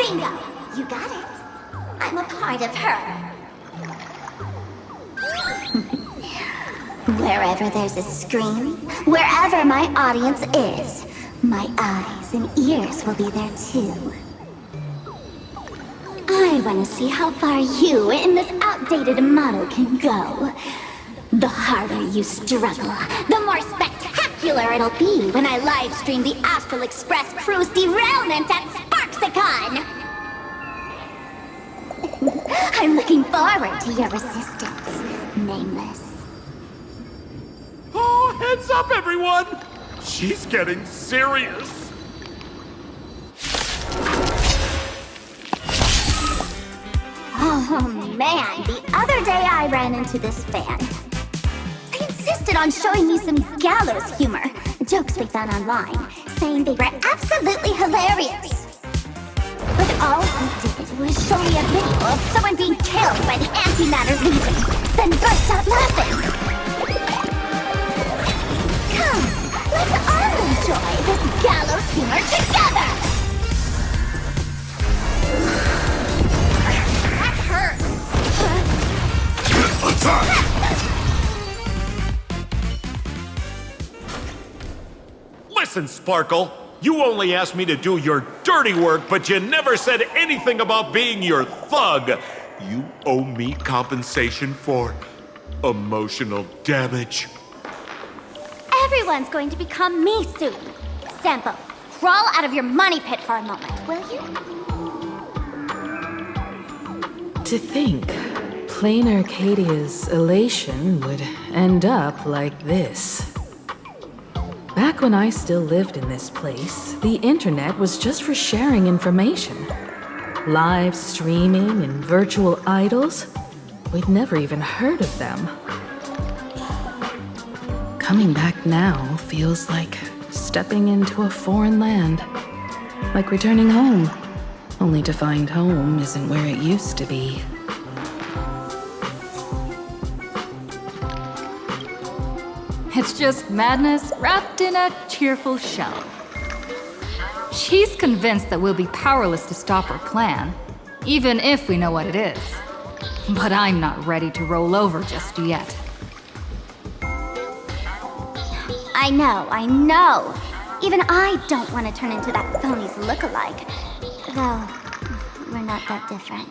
Bingo! You got it. I'm a part of her. Wherever there's a scream, wherever my audience is, my eyes and ears will be there too. I want to see how far you in this outdated model can go. The harder you struggle, the more spectacular it'll be when I live stream the Astral Express cruise derailment at Sparksicon! I'm looking forward to your resistance, Nameless. Oh, heads up, everyone! She's getting serious. Oh man, the other day I ran into this fan. They insisted on showing me some gallows humor, jokes they found online, saying they were absolutely hilarious. But all he did was show me a video of someone being killed by the Antimatter Legion, then burst out laughing. Come, let's all enjoy this gallows humor together! That hurts! Attack! Listen, Sparkle. You only asked me to do your dirty work, but you never said anything about being your thug. You owe me compensation for emotional damage. Everyone's going to become me soon. Sampo, crawl out of your money pit for a moment, will you? To think, plain Arcadia's elation would end up like this. Back when I still lived in this place, the internet was just for sharing information. Live streaming and virtual idols, we'd never even heard of them. Coming back now feels like stepping into a foreign land. Like returning home, only to find home isn't where it used to be. It's just madness wrapped in a cheerful shell. She's convinced that we'll be powerless to stop her plan, even if we know what it is. But I'm not ready to roll over just yet. I know. Even I don't want to turn into that phony's lookalike. Though, we're not that different.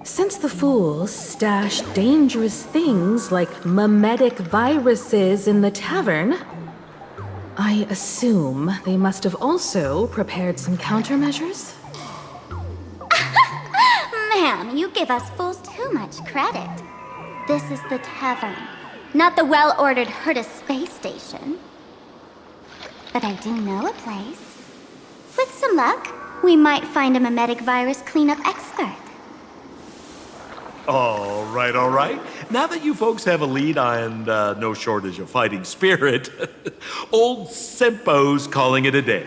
Since the fools stash dangerous things like memetic viruses in the tavern, I assume they must have also prepared some countermeasures? Ma'am, you give us fools too much credit. This is the tavern, not the well-ordered Herta space station. But I do know a place. With some luck, we might find a memetic virus cleanup expert. All right. Now that you folks have a lead and no shortage of fighting spirit, old Sempo's calling it a day.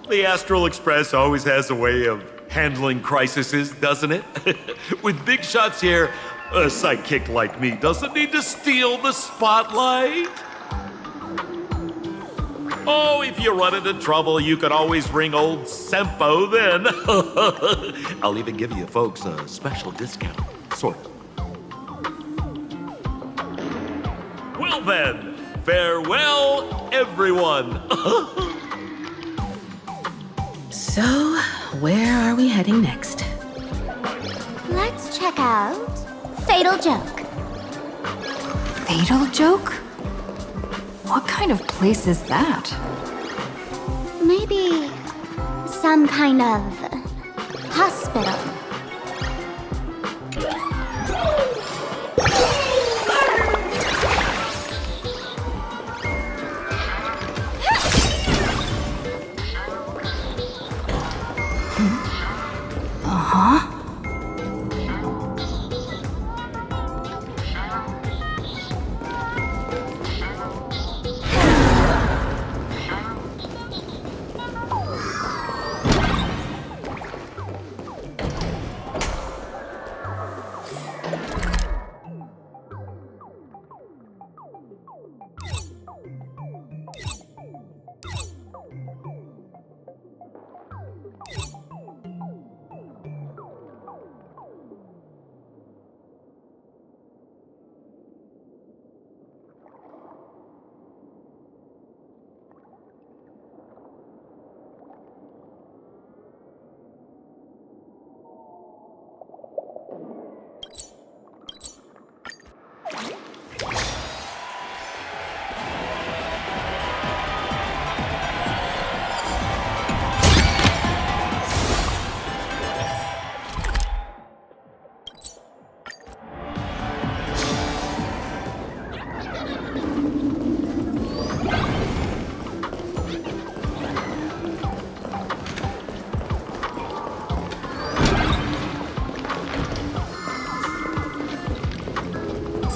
The Astral Express always has a way of handling crises, doesn't it? With big shots here, a sidekick like me doesn't need to steal the spotlight. Oh, if you run into trouble, you can always ring old Sempo then. I'll even give you folks a special discount, sort of. Well then, farewell, everyone. So, where are we heading next? Let's check out Fatal Joke. Fatal joke? What kind of place is that? Maybe some kind of hospital.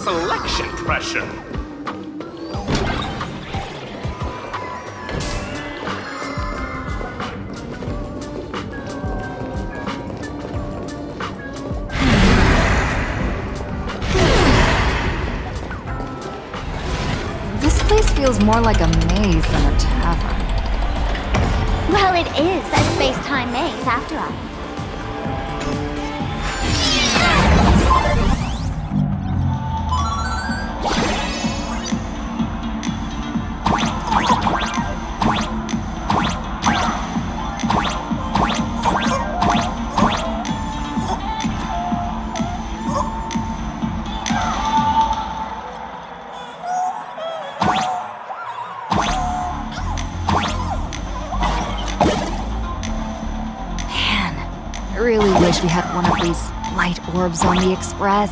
Selection pressure. This place feels more like a maze than a tavern. Well, it is a space-time maze, after all. I really wish we had one of these light orbs on the express.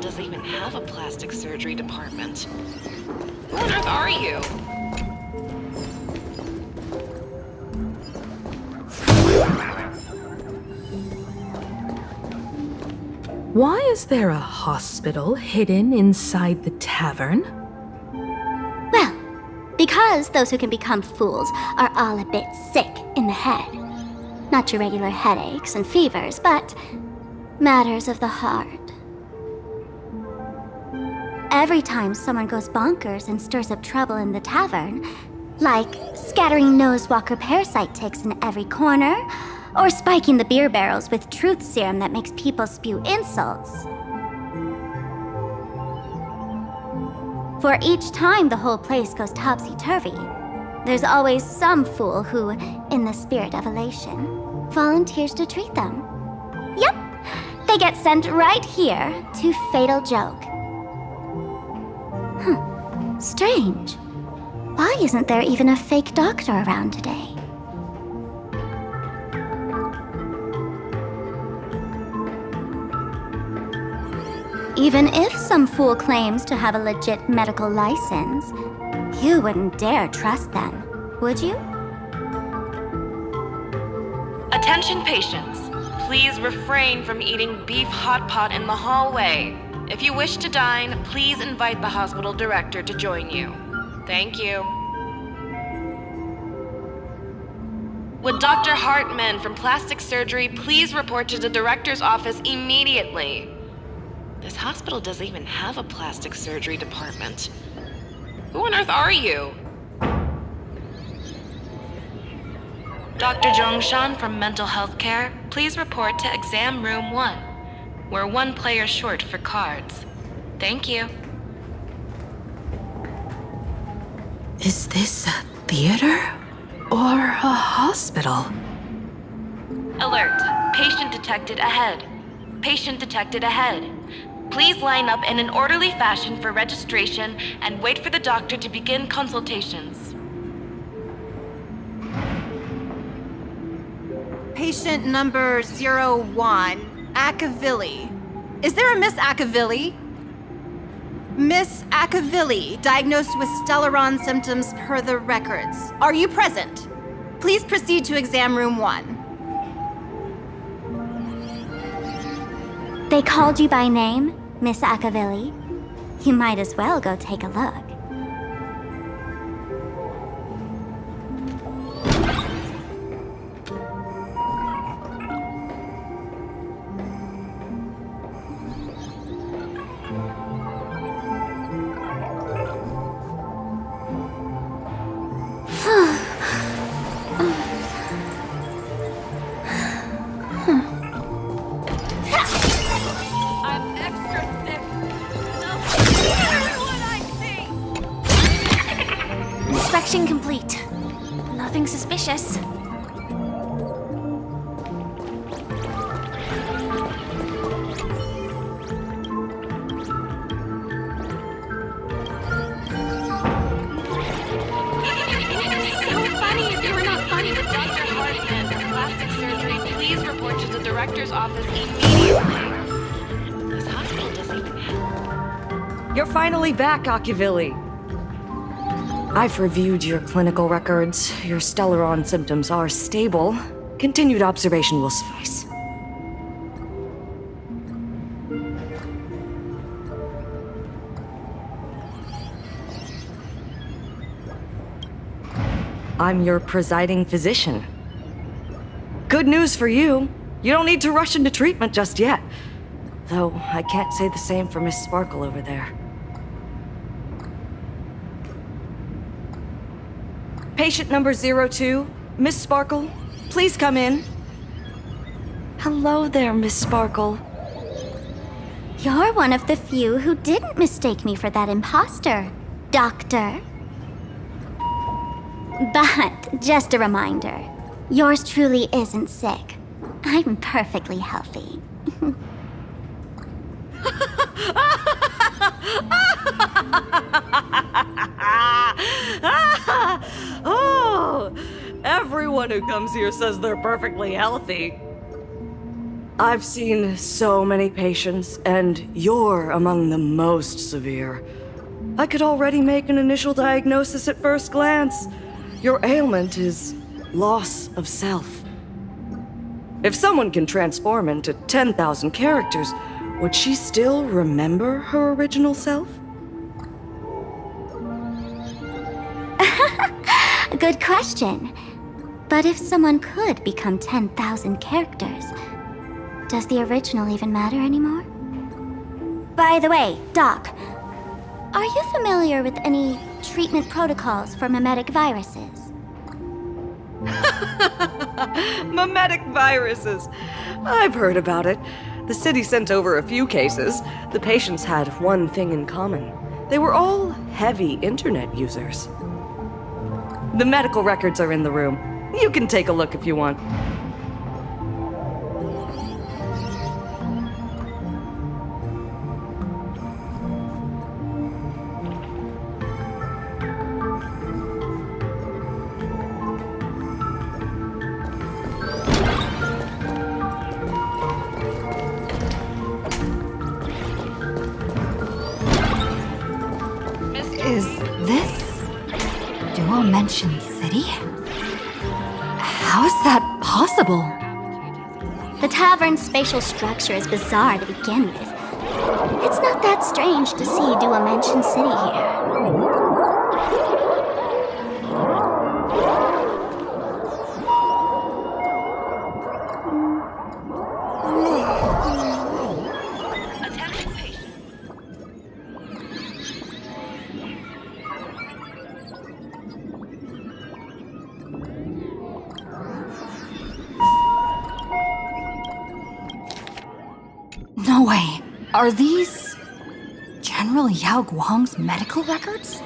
Doesn't even have a plastic surgery department. Who on earth are you? Why is there a hospital hidden inside the tavern? Well, because those who can become fools are all a bit sick in the head. Not your regular headaches and fevers, but matters of the heart. Every time someone goes bonkers and stirs up trouble in the tavern, like scattering nosewalker parasite ticks in every corner, or spiking the beer barrels with truth serum that makes people spew insults. For each time the whole place goes topsy-turvy, there's always some fool who, in the spirit of elation, volunteers to treat them. Yep, they get sent right here to Fatal Joke. Strange. Why isn't there even a fake doctor around today? Even if some fool claims to have a legit medical license, you wouldn't dare trust them, would you? Attention patients. Please refrain from eating beef hot pot in the hallway. If you wish to dine, please invite the hospital director to join you. Thank you. Would Dr. Hartman from Plastic Surgery please report to the director's office immediately? This hospital doesn't even have a plastic surgery department. Who on earth are you? Dr. Zhongshan from Mental Health Care, please report to Exam Room 1. We're one player short for cards. Thank you. Is this a theater or a hospital? Alert. Patient detected ahead. Patient detected ahead. Please line up in an orderly fashion for registration and wait for the doctor to begin consultations. Patient number 01, Akavilli. Is there a Miss Akavilli? Miss Akavilli, diagnosed with Stellaron symptoms per the records. Are you present? Please proceed to exam room 1. They called you by name, Miss Akavilli? You might as well go take a look. I'm extra sick. What I see. Inspection complete. Nothing suspicious. Dr. Hartman from Plastic Surgery, please report to the director's office immediately. This hospital doesn't even have... You're finally back, Akavilli. I've reviewed your clinical records. Your Stellaron symptoms are stable. Continued observation will suffice. I'm your presiding physician. Good news for you. You don't need to rush into treatment just yet. Though I can't say the same for Miss Sparkle over there. Patient number 02, Miss Sparkle, please come in. Hello there, Miss Sparkle. You're one of the few who didn't mistake me for that imposter, Doctor. But, just a reminder, yours truly isn't sick. I'm perfectly healthy. Oh, everyone who comes here says they're perfectly healthy. I've seen so many patients, and you're among the most severe. I could already make an initial diagnosis at first glance. Your ailment is loss of self. If someone can transform into 10,000 characters, would she still remember her original self? Good question. But if someone could become 10,000 characters, does the original even matter anymore? By the way, Doc, are you familiar with any treatment protocols for mimetic viruses? Mimetic viruses. I've heard about it. The city sent over a few cases. The patients had one thing in common. They were all heavy internet users. The medical records are in the room. You can take a look if you want. Is this Dimension City? How is that possible? The tavern's spatial structure is bizarre to begin with. It's not that strange to see Dimension City here. Attention patient. No way. Are these General Yao Guang's medical records?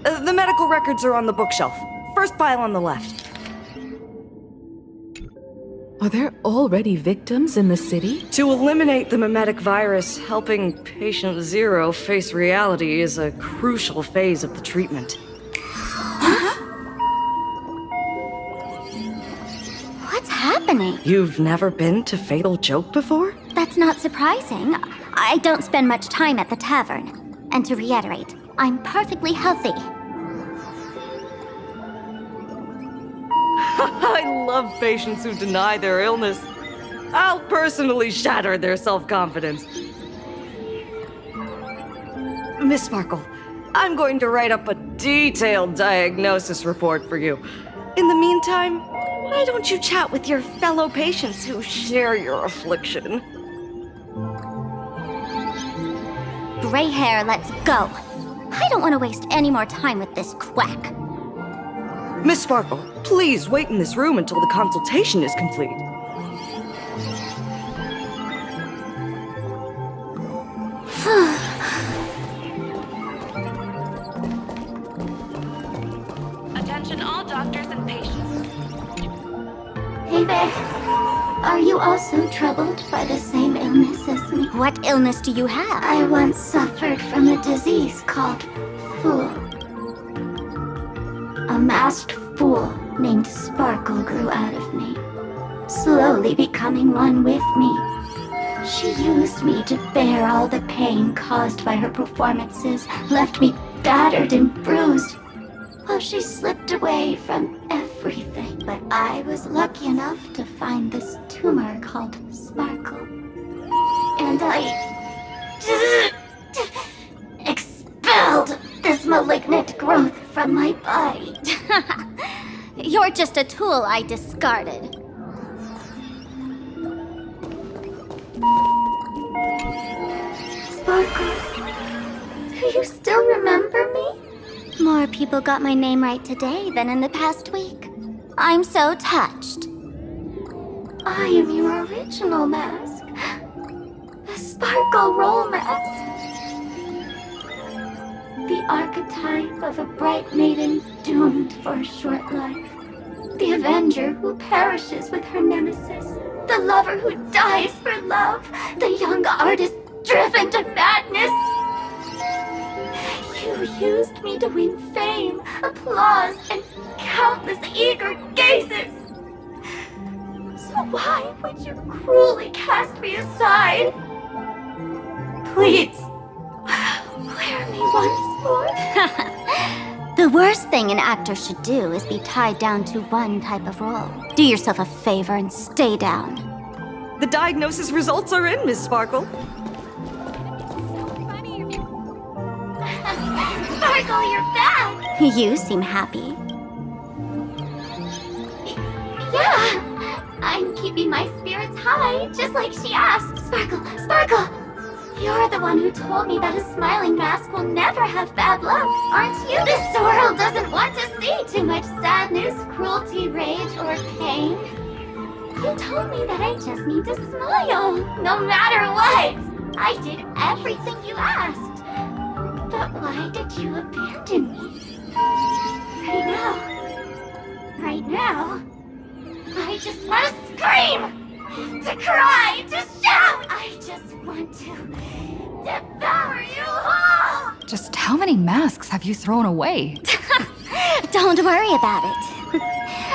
The medical records are on the bookshelf. First pile on the left. Are there already victims in the city? To eliminate the mimetic virus, helping Patient Zero face reality is a crucial phase of the treatment. What's happening? You've never been to Fatal Joke before? That's not surprising. I don't spend much time at the tavern. And to reiterate, I'm perfectly healthy. I love patients who deny their illness. I'll personally shatter their self-confidence. Miss Sparkle, I'm going to write up a detailed diagnosis report for you. In the meantime, why don't you chat with your fellow patients who share your affliction? Gray hair, let's go. I don't want to waste any more time with this quack. Miss Sparkle, please wait in this room until the consultation is complete. Attention all doctors and patients. Hey there. Are you also troubled by the same illness as me? What illness do you have? I once suffered from a disease called Fool. A masked fool named Sparkle grew out of me, slowly becoming one with me. She used me to bear all the pain caused by her performances, left me battered and bruised, while she slipped away from everything. But I was lucky enough to find this tumor called Sparkle. And I expelled this malignant growth from my body. You're just a tool I discarded. Sparkle, do you still remember me? More people got my name right today than in the past week. I'm so touched. I am your original mask. The Sparkle Roll Mask. The archetype of a bright maiden doomed for a short life. The avenger who perishes with her nemesis. The lover who dies for love. The young artist driven to madness. You used me to win fame, applause, and countless eager gazes. So why would you cruelly cast me aside? Please, wear me once more. The worst thing an actor should do is be tied down to one type of role. Do yourself a favor and stay down. The diagnosis results are in, Miss Sparkle. Sparkle, you're back! You seem happy. Yeah, I'm keeping my spirits high, just like she asked. Sparkle, Sparkle! You're the one who told me that a smiling mask will never have bad luck, aren't you? This world doesn't want to see too much sadness, cruelty, rage, or pain. You told me that I just need to smile, no matter what. I did everything you asked. But why did you abandon me? Right now, I just want to scream, to cry, to shout. I just want to devour you all. Just how many masks have you thrown away? Don't worry about it.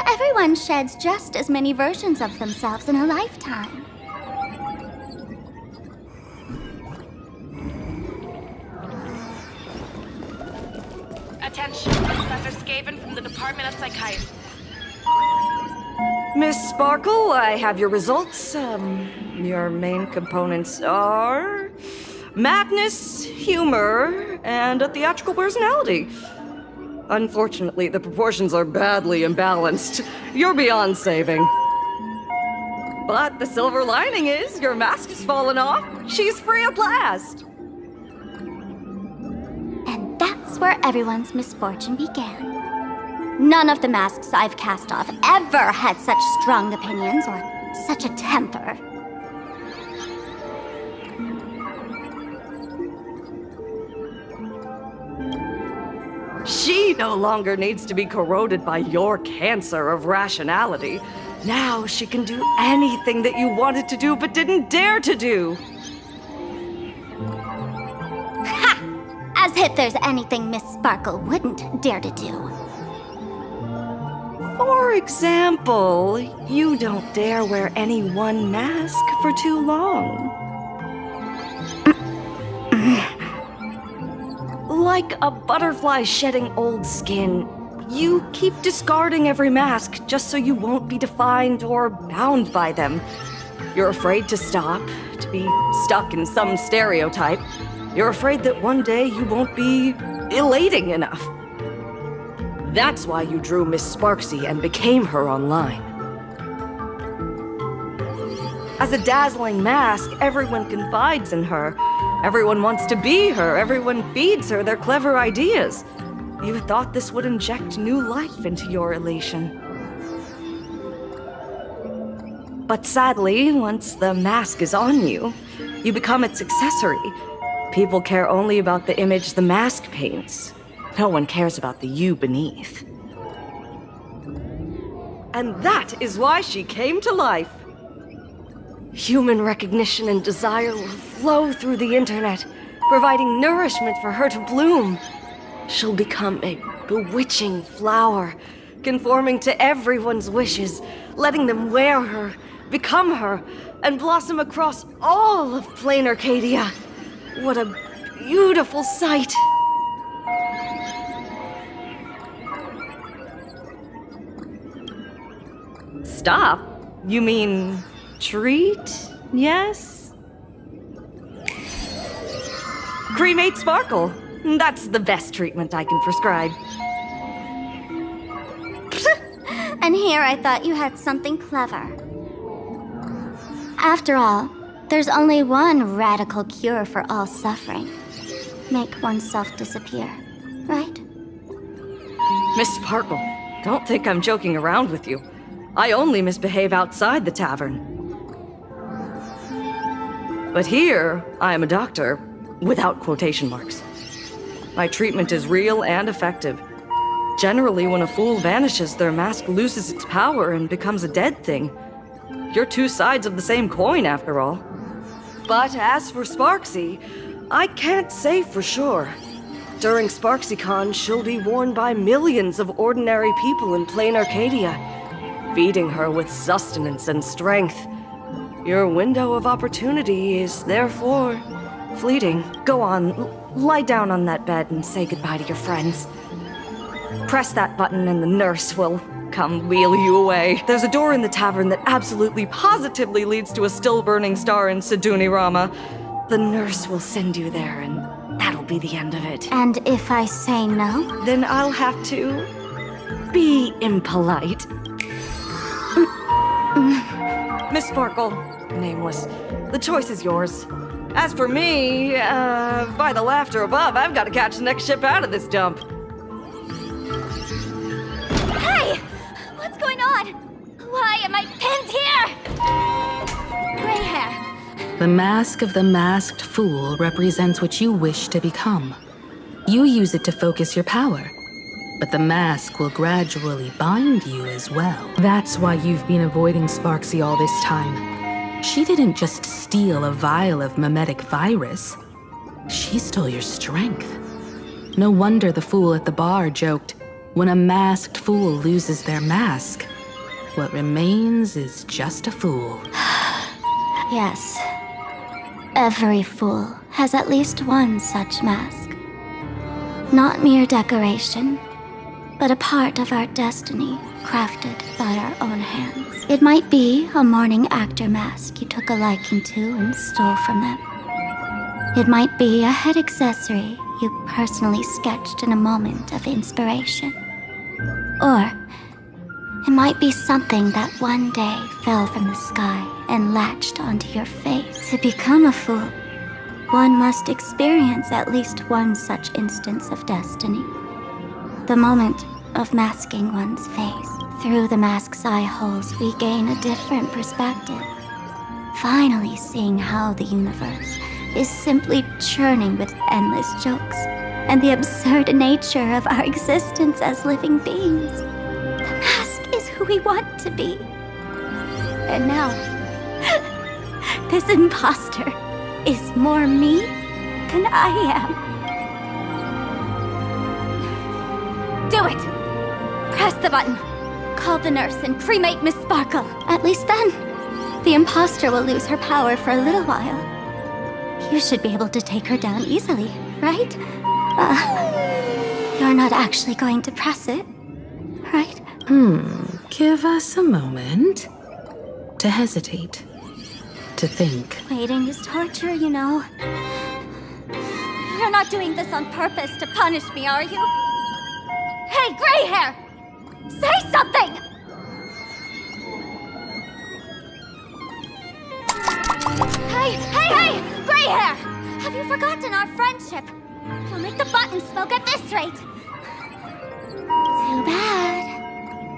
Everyone sheds just as many versions of themselves in a lifetime. Attention, Professor Skaven from the Department of Psychiatry. Miss Sparkle, I have your results. Your main components are madness, humor, and a theatrical personality. Unfortunately, the proportions are badly imbalanced. You're beyond saving. But the silver lining is your mask has fallen off. She's free at last. And that's where everyone's misfortune began. None of the masks I've cast off ever had such strong opinions or such a temper. She no longer needs to be corroded by your cancer of rationality. Now she can do anything that you wanted to do but didn't dare to do. As if there's anything Miss Sparkle wouldn't dare to do. For example, you don't dare wear any one mask for too long. Like a butterfly shedding old skin, you keep discarding every mask just so you won't be defined or bound by them. You're afraid to stop, to be stuck in some stereotype. You're afraid that one day you won't be elating enough. That's why you drew Miss Sparksy and became her online. As a dazzling mask, everyone confides in her. Everyone wants to be her. Everyone feeds her their clever ideas. You thought this would inject new life into your elation. But sadly, once the mask is on you, you become its accessory. People care only about the image the mask paints. No one cares about the you beneath. And that is why she came to life. Human recognition and desire will flow through the internet, providing nourishment for her to bloom. She'll become a bewitching flower, conforming to everyone's wishes, letting them wear her, become her, and blossom across all of plain Arcadia. What a beautiful sight! Stop? You mean treat? Yes? Cremate Sparkle. That's the best treatment I can prescribe. And here I thought you had something clever. After all, there's only one radical cure for all suffering. Make oneself disappear, right? Miss Sparkle, don't think I'm joking around with you. I only misbehave outside the tavern. But here, I am a doctor, without quotation marks. My treatment is real and effective. Generally, when a fool vanishes, their mask loses its power and becomes a dead thing. You're two sides of the same coin, after all. But as for Sparksy, I can't say for sure. During SparksyCon, she'll be worn by millions of ordinary people in plain Arcadia, feeding her with sustenance and strength. Your window of opportunity is therefore fleeting. Go on, lie down on that bed and say goodbye to your friends. Press that button and the nurse will come wheel you away. There's a door in the tavern that absolutely positively leads to a still-burning star in Siduni Rama. The nurse will send you there and that'll be the end of it. And if I say no? Then I'll have to be impolite. Miss Sparkle, nameless, the choice is yours. As for me, by the laughter above, I've got to catch the next ship out of this dump. Hey! What's going on? Why am I pinned here? Gray hair. The mask of the masked fool represents what you wish to become. You use it to focus your power, but the mask will gradually bind you as well. That's why you've been avoiding Sparksy all this time. She didn't just steal a vial of mimetic virus. She stole your strength. No wonder the fool at the bar joked, when a masked fool loses their mask, what remains is just a fool. Yes. Every fool has at least one such mask. Not mere decoration, but a part of our destiny, crafted by our own hands. It might be a morning actor mask you took a liking to and stole from them. It might be a head accessory you personally sketched in a moment of inspiration. Or it might be something that one day fell from the sky and latched onto your face. To become a fool, one must experience at least one such instance of destiny. The moment of masking one's face. Through the mask's eye holes, we gain a different perspective. Finally seeing how the universe is simply churning with endless jokes and the absurd nature of our existence as living beings. The mask is who we want to be. And now, this imposter is more me than I am. Do it! Press the button. Call the nurse and cremate Miss Sparkle. At least then, the imposter will lose her power for a little while. You should be able to take her down easily, right? You're not actually going to press it, right? Give us a moment to hesitate, to think. Waiting is torture, you know. You're not doing this on purpose to punish me, are you? Hey, gray hair! Say something! Hey! Gray hair! Have you forgotten our friendship? You'll make the button smoke at this rate. Too bad.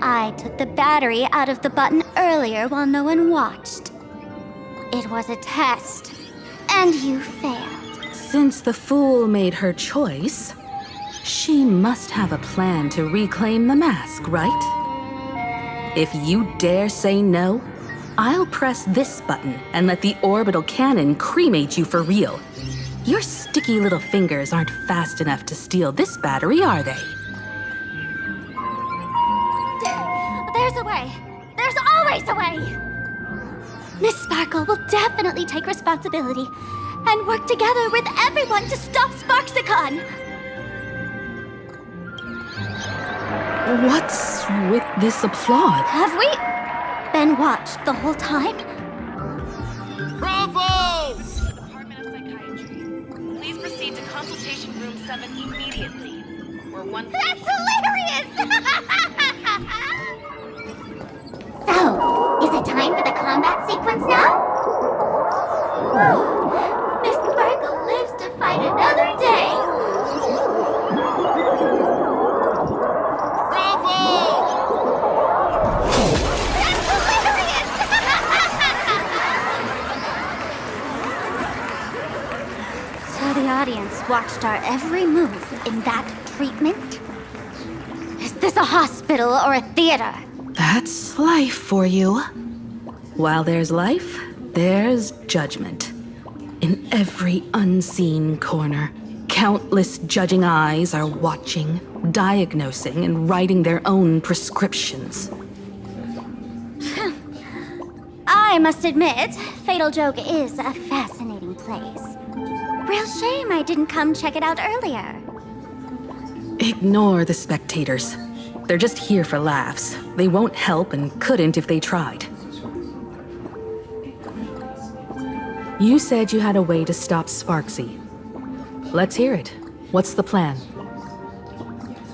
I took the battery out of the button earlier while no one watched. It was a test, and you failed. Since the fool made her choice, she must have a plan to reclaim the mask, right? If you dare say no, I'll press this button and let the orbital cannon cremate you for real. Your sticky little fingers aren't fast enough to steal this battery, are they? There's a way. There's always a way. Miss Sparkle will definitely take responsibility and work together with everyone to stop Sparksicon. What's with this applaud? Have we been watched the whole time? Bravo! Department of Psychiatry. Please proceed to consultation room 7 immediately. We're one. That's hilarious! So, is it time for the combat sequence now? Miss Sparkle lives to fight another day! Bravo! That's hilarious! So the audience watched our every move in that treatment? Is this a hospital or a theater? That's life for you. While there's life, there's judgment. In every unseen corner, countless judging eyes are watching, diagnosing, and writing their own prescriptions. I must admit, Fatal Joke is a fascinating place. Real shame I didn't come check it out earlier. Ignore the spectators. They're just here for laughs. They won't help and couldn't if they tried. You said you had a way to stop Sparksy. Let's hear it. What's the plan?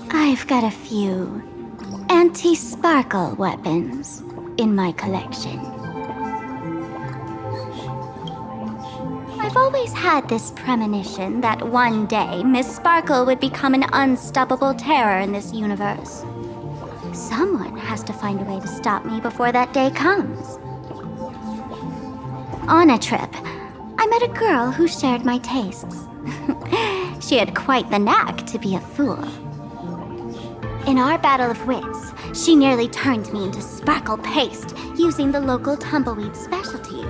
I've got a few anti-sparkle weapons in my collection. I've always had this premonition that one day Miss Sparkle would become an unstoppable terror in this universe. Someone has to find a way to stop me before that day comes. On a trip, I met a girl who shared my tastes. She had quite the knack to be a fool. In our battle of wits, she nearly turned me into sparkle paste using the local tumbleweed specialty.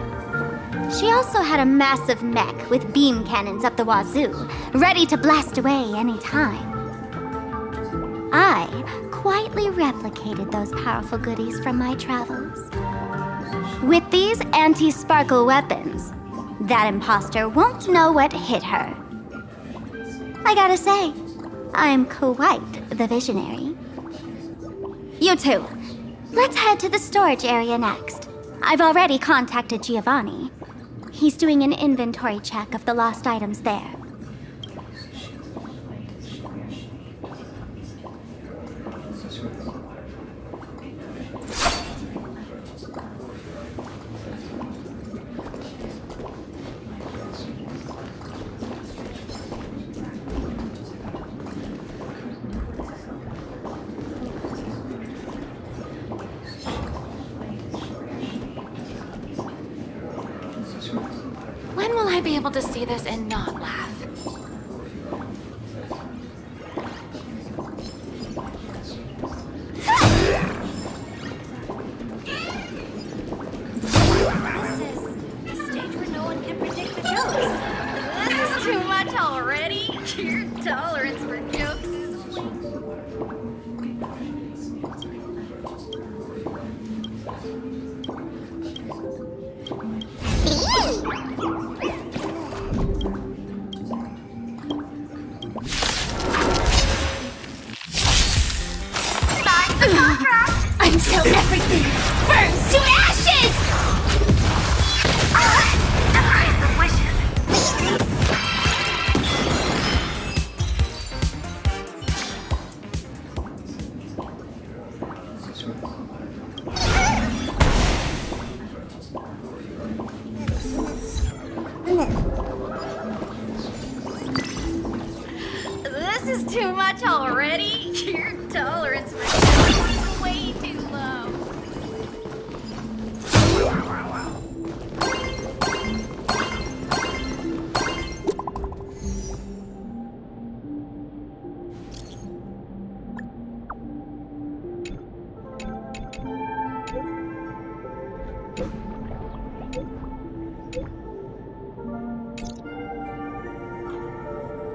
She also had a massive mech with beam cannons up the wazoo, ready to blast away any time. I quietly replicated those powerful goodies from my travels. With these anti-sparkle weapons, that imposter won't know what hit her. I gotta say, I'm quite the visionary. You two, let's head to the storage area next. I've already contacted Giovanni. He's doing an inventory check of the lost items there. When will I be able to see this and not laugh? jokes. This is too much already. Your tolerance for jokes is... Until everything burns to ashes! The Prince of Wishes. This is too much already. Your tolerance for jokes is way too low.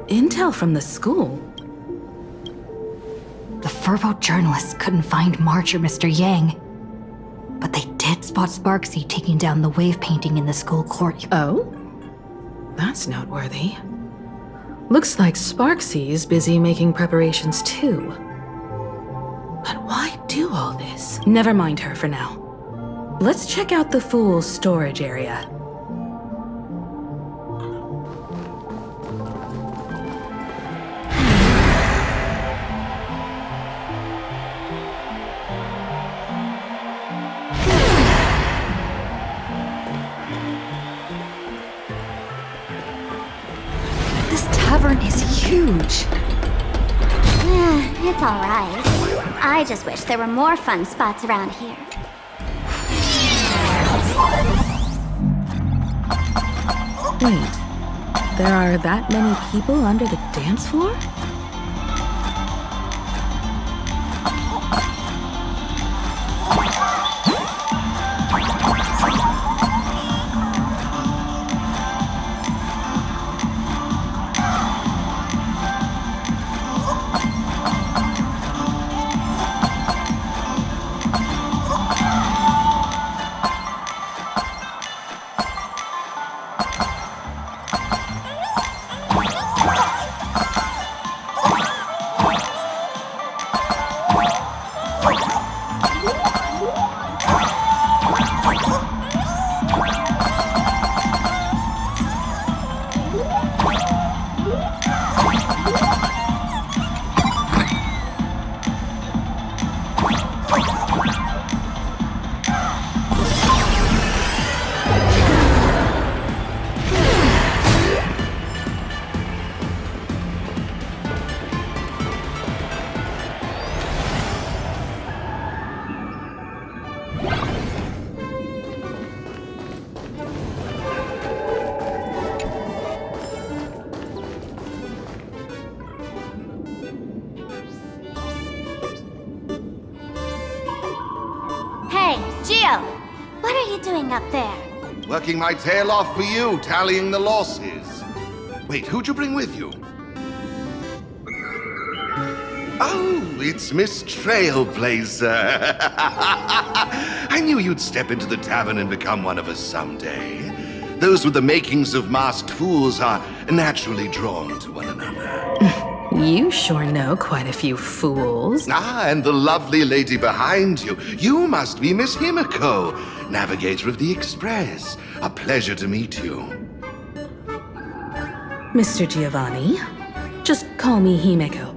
Intel from the school? The Furbo journalists couldn't find March or Mr. Yang. But they did spot Sparksy taking down the wave painting in the school courtyard. Oh? That's noteworthy. Looks like Sparksy's busy making preparations too. But why do all this? Never mind her for now. Let's check out the Fool's storage area. This tavern is huge. It's alright. I just wish there were more fun spots around here. Wait, there are that many people under the dance floor? Hey, Gio! What are you doing up there? Working my tail off for you, tallying the losses. Wait, who'd you bring with you? Oh, it's Miss Trailblazer. I knew you'd step into the tavern and become one of us someday. Those with the makings of masked fools are naturally drawn to one another. You sure know quite a few fools. Ah, and the lovely lady behind you. You must be Miss Himiko, navigator of the Express. A pleasure to meet you. Mr. Giovanni, just call me Himeko.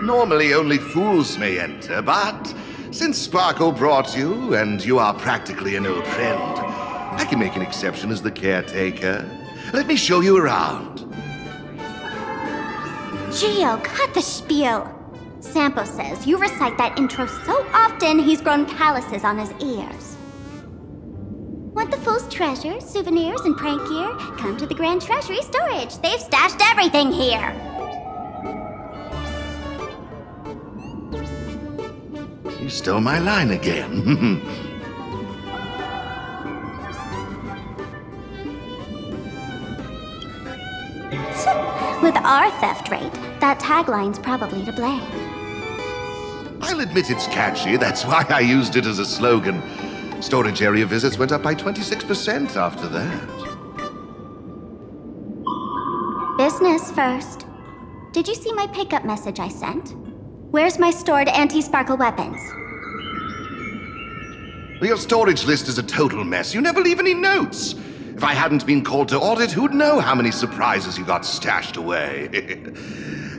Normally only fools may enter, but since Sparkle brought you, and you are practically an old friend, I can make an exception as the caretaker. Let me show you around. Gio, cut the spiel. Sampo says you recite that intro so often he's grown calluses on his ears. Want the Fool's treasures, souvenirs, and prank gear? Come to the Grand Treasury Storage. They've stashed everything here. You stole my line again. With our theft rate, that tagline's probably to blame. I'll admit it's catchy, that's why I used it as a slogan. Storage area visits went up by 26% after that. Business first. Did you see my pickup message I sent? Where's my stored anti-sparkle weapons? Your storage list is a total mess. You never leave any notes. If I hadn't been called to audit, who'd know how many surprises you got stashed away?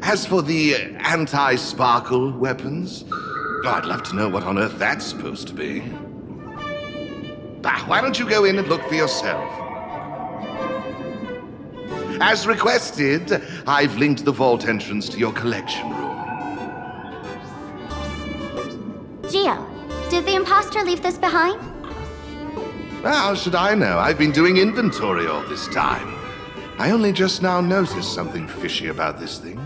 As for the anti-sparkle weapons, I'd love to know what on earth that's supposed to be. Why don't you go in and look for yourself? As requested, I've linked the vault entrance to your collection room. Gio, did the imposter leave this behind? How should I know? I've been doing inventory all this time. I only just now noticed something fishy about this thing.